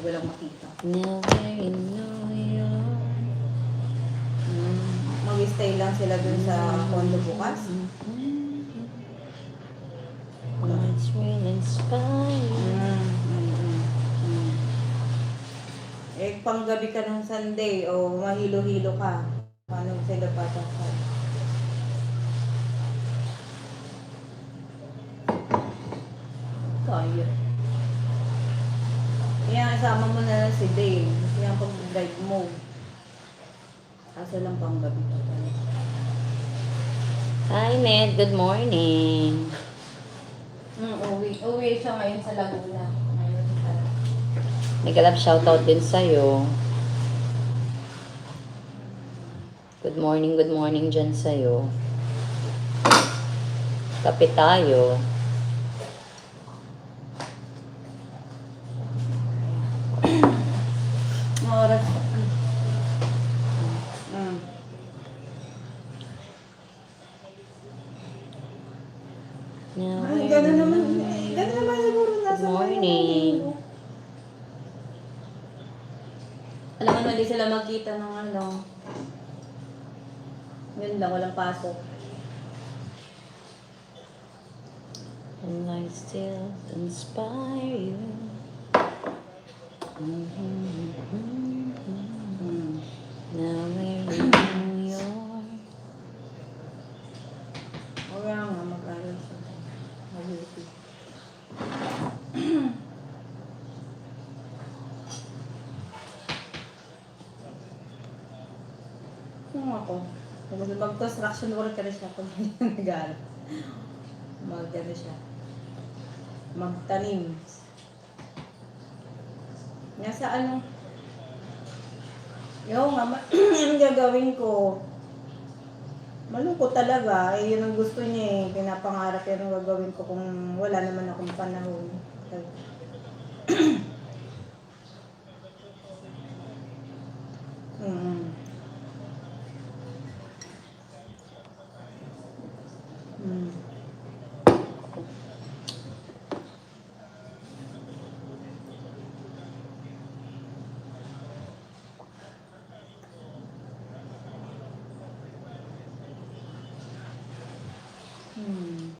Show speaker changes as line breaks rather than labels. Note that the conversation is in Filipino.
walang makita.
Never in New York.
Mag-stay lang sila dun sa condo bukas.
Lights will inspire.
Eh, panggabi ka ng Sunday o mahilo-hilo ka. Paano sila patasal? Kaya. Kaya isama mo na lang si Dave. Kasi yung pag-drive mo. Kaso lang panggabi ka talaga.
Hi, Ned. Good morning.
Uwi siya ngayon sa Laguna.
Nag-love shoutout din sa'yo. Good morning dyan sa'yo. Kape tayo.
Oras. Ay, gano'n naman. Gano'n naman siguro nasa.
Good morning.
Alam mo naman, di sila magkita ng ano. Yun lang, walang pasok.
And I still inspire you. Now we're in New York.
Kaya nga, mag-aral siya. Mag-uwi. Kung ako, mag-construction worker siya pag nag-aral. Mag-ano siya. Magtanim. Nasa ano, yung nga, yung gagawin ko, malungkot talaga. Eh, yun ang gusto niya eh. Pinapangarap yan ang gagawin ko kung wala naman akong panahon.